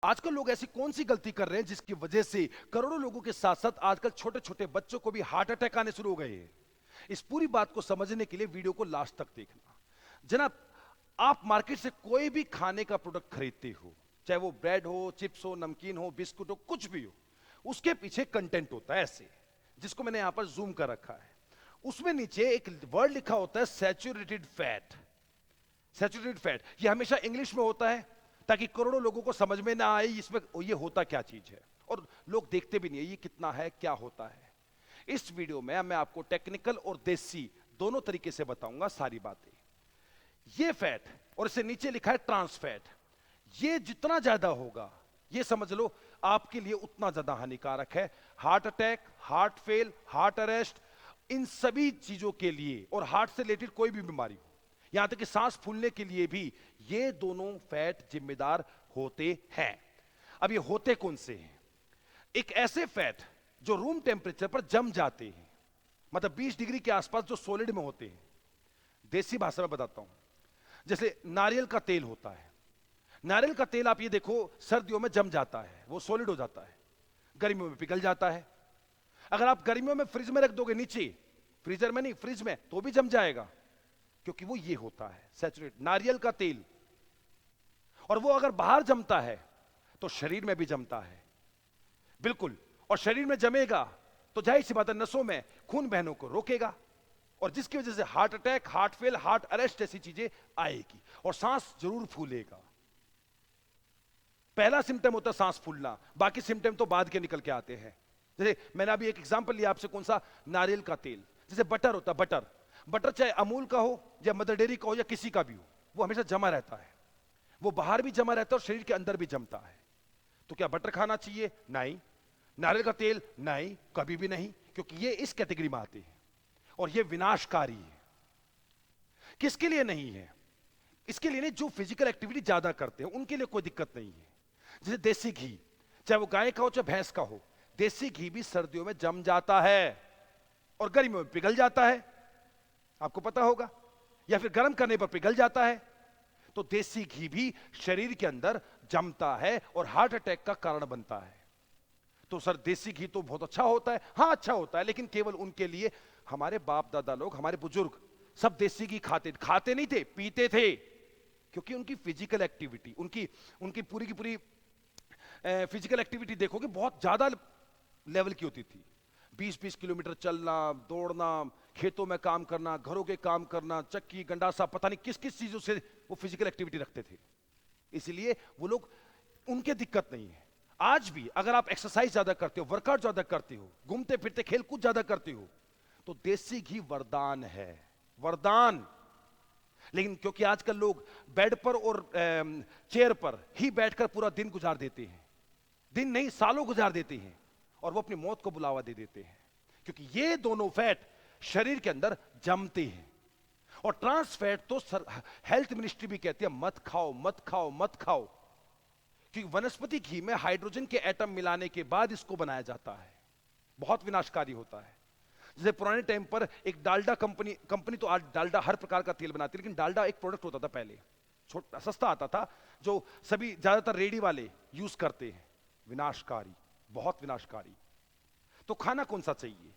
आजकल लोग ऐसी कौन सी गलती कर रहे हैं जिसकी वजह से करोड़ों लोगों के साथ साथ आजकल छोटे छोटे बच्चों को भी हार्ट अटैक आने शुरू हो गए हैं। इस पूरी बात को समझने के लिए वीडियो को लास्ट तक देखना। जनाब, आप मार्केट से कोई भी खाने का प्रोडक्ट खरीदते हो, चाहे वो ब्रेड हो, चिप्स हो, नमकीन हो, बिस्कुट हो, कुछ भी हो, उसके पीछे कंटेंट होता है ऐसे, जिसको मैंने यहां पर जूम कर रखा है। उसमें नीचे एक वर्ड लिखा होता है सैचुरेटेड फैट। सैचुरेटेड फैट ये हमेशा इंग्लिश में होता है ताकि करोड़ों लोगों को समझ में ना आए इसमें ये होता क्या चीज है, और लोग देखते भी नहीं है ये कितना है, क्या होता है। इस वीडियो में मैं आपको टेक्निकल और देसी दोनों तरीके से बताऊंगा सारी बातें। ये फैट, और इसे नीचे लिखा है ट्रांस फैट, ये जितना ज्यादा होगा ये समझ लो आपके लिए उतना ज्यादा हानिकारक है। Heart attack, heart fail, heart arrest, इन सभी चीजों के लिए, और हार्ट से रिलेटेड कोई भी बीमारी हो, यहां तक कि सांस फूलने के लिए भी ये दोनों फैट जिम्मेदार होते हैं। अब ये होते कौन से हैं? एक ऐसे फैट जो रूम टेम्परेचर पर जम जाते हैं, मतलब 20 डिग्री के आसपास, जो सॉलिड में होते हैं। देसी भाषा में बताता हूं, जैसे नारियल का तेल होता है। नारियल का तेल आप ये देखो सर्दियों में जम जाता है, वो सॉलिड हो जाता है, गर्मियों में पिघल जाता है। अगर आप गर्मियों में फ्रिज में रख दोगे, नीचे फ्रीजर में नहीं, फ्रिज में, तो भी जम जाएगा, क्योंकि वो ये होता है सैचुरेट नारियल का तेल। और वो अगर बाहर जमता है तो शरीर में भी जमता है, बिल्कुल। और शरीर में जमेगा तो जाहिर सी बात है नसों में खून बहनों को रोकेगा, और जिसकी वजह से heart attack, heart fail, heart arrest जैसी चीजें आएगी, और सांस जरूर फूलेगा। पहला सिम्टम होता है सांस फूलना, बाकी सिम्टम तो बाद के निकल के आते हैं। जैसे मैंने अभी एक एग्जांपल लिया आपसे, कौन सा? नारियल का तेल। जैसे बटर होता है, बटर, बटर चाहे अमूल का हो या मदर डेयरी का हो या किसी का भी हो, वो हमेशा जमा रहता है, वो बाहर भी जमा रहता है और शरीर के अंदर भी जमता है। तो क्या बटर खाना चाहिए? नहीं। नारियल का तेल? नहीं, कभी भी नहीं, क्योंकि ये इस कैटेगरी में आते हैं और ये विनाशकारी है। किसके लिए नहीं है? इसके लिए नहीं, जो फिजिकल एक्टिविटी ज्यादा करते हैं उनके लिए कोई दिक्कत नहीं है। जैसे देसी घी, चाहे वो गाय का हो चाहे भैंस का हो, देसी घी भी सर्दियों में जम जाता है और गर्मियों में पिघल जाता है, आपको पता होगा, या फिर गर्म करने पर पिघल जाता है। तो देसी घी भी शरीर के अंदर जमता है और हार्ट अटैक का कारण बनता है। तो सर देसी घी तो बहुत अच्छा होता है, हाँ अच्छा होता है, लेकिन केवल उनके लिए। हमारे बाप दादा लोग, हमारे बुजुर्ग सब देसी घी खाते खाते नहीं थे, पीते थे, क्योंकि उनकी फिजिकल एक्टिविटी, उनकी उनकी पूरी की पूरी फिजिकल एक्टिविटी देखोगे बहुत ज्यादा लेवल की होती थी। 20-20 किलोमीटर चलना, दौड़ना, खेतों में काम करना, घरों के काम करना, चक्की गंडासा, पता नहीं किस किस चीजों से वो फिजिकल एक्टिविटी रखते थे, इसलिए वो लोग, उनके दिक्कत नहीं है। आज भी अगर आप एक्सरसाइज ज्यादा करते हो, वर्कआउट ज्यादा करते हो, घूमते फिरते खेल कूद ज्यादा करते हो, तो देसी घी वरदान है, वरदान। लेकिन क्योंकि आजकल लोग बेड पर और चेयर पर ही बैठकर पूरा दिन गुजार देते हैं, दिन नहीं सालों गुजार देते हैं, और वो अपनी मौत को बुलावा दे देते हैं, क्योंकि ये दोनों फैट शरीर के अंदर जमते हैं। और ट्रांस फैट तो हेल्थ मिनिस्ट्री भी कहती है मत खाओ, मत खाओ, मत खाओ, क्योंकि वनस्पति घी में हाइड्रोजन के एटम मिलाने के बाद इसको बनाया जाता है, बहुत विनाशकारी होता है। जैसे पुराने टाइम पर एक डालडा कंपनी कंपनी तो आज डालडा हर प्रकार का तेल बनाती है, लेकिन डालडा एक प्रोडक्ट होता था पहले, छोटा सस्ता आता था, जो सभी ज्यादातर रेडी वाले यूज करते हैं, विनाशकारी, बहुत विनाशकारी। तो खाना कौन सा चाहिए?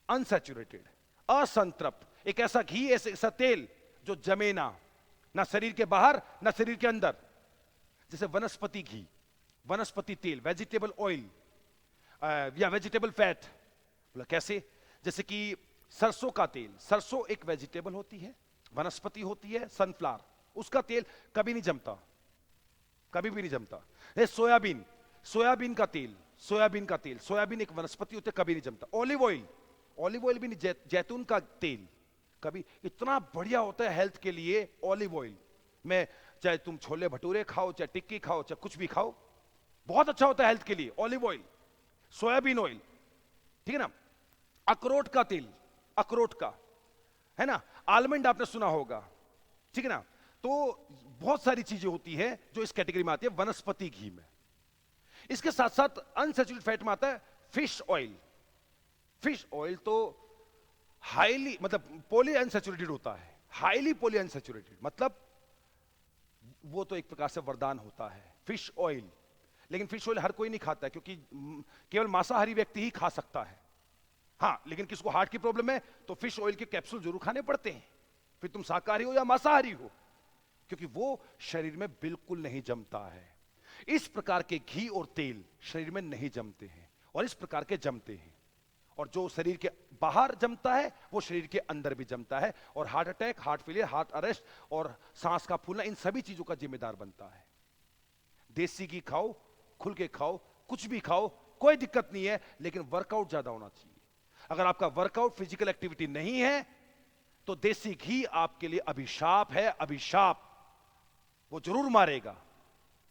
अनसैचुरेटेड, असंतृप्त, एक ऐसा घी, ऐसा तेल जो जमे ना शरीर के बाहर ना शरीर के अंदर। जैसे वनस्पति घी, वनस्पति तेल, वेजिटेबल ऑयल या वेजिटेबल फैट। बोला कैसे? जैसे कि सरसों का तेल, सरसों एक वेजिटेबल होती है, वनस्पति होती है, सनफ्लावर, उसका तेल कभी नहीं जमता, कभी भी नहीं जमता। सोयाबीन, सोयाबीन का तेल, सोयाबीन का तेल, सोयाबीन एक वनस्पति होती है, कभी नहीं जमता। ऑलिव ऑयल, ऑलिव ऑयल भी नहीं, जैतून का तेल, कभी, इतना बढ़िया होता है हेल्थ के लिए ऑलिव ऑयल में, चाहे तुम छोले भटूरे खाओ, चाहे टिक्की खाओ, चाहे कुछ भी खाओ, बहुत अच्छा होता है हेल्थ के लिए ऑलिव ऑयल, सोयाबीन ऑयल, ठीक है ना। अखरोट का तेल, अखरोट का, है ना, आलमंड आपने सुना होगा, ठीक है ना। तो बहुत सारी चीजें होती है जो इस कैटेगरी में आती है वनस्पति घी में। इसके साथ साथ अनसैचुरेटेड फैट में आता है फिश ऑयल। फिश ऑयल तो हाईली, मतलब पॉली अनसैचुरेटेड होता है, हाईली पॉली अनसैचुरेटेड, मतलब वो तो एक प्रकार से वरदान होता है फिश ऑयल। लेकिन फिश ऑयल हर कोई नहीं खाता है, क्योंकि केवल मांसाहारी व्यक्ति ही खा सकता है। हाँ, लेकिन किसको हार्ट की प्रॉब्लम है तो फिश ऑयल के कैप्सूल जरूर खाने पड़ते हैं, फिर तुम शाकाहारी हो या मांसाहारी हो, क्योंकि वो शरीर में बिल्कुल नहीं जमता है। इस प्रकार के घी और तेल शरीर में नहीं जमते हैं, और इस प्रकार के जमते हैं, और जो शरीर के बाहर जमता है वो शरीर के अंदर भी जमता है, और heart attack, heart failure, heart arrest और सांस का फूलना, इन सभी चीजों का जिम्मेदार बनता है। देसी घी खाओ, खुल के खाओ, कुछ भी खाओ, कोई दिक्कत नहीं है, लेकिन वर्कआउट ज्यादा होना चाहिए। अगर आपका वर्कआउट, फिजिकल एक्टिविटी नहीं है तो देसी घी आपके लिए अभिशाप है, अभिशाप। वो जरूर मारेगा,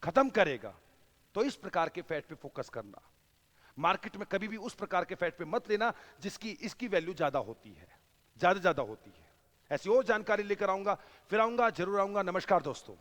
खत्म करेगा। तो इस प्रकार के फैट पे फोकस करना। मार्केट में कभी भी उस प्रकार के फैट पे मत लेना जिसकी इसकी वैल्यू ज्यादा होती है, ज्यादा होती है। ऐसी और जानकारी लेकर आऊंगा, फिर आऊंगा, जरूर आऊंगा। नमस्कार दोस्तों।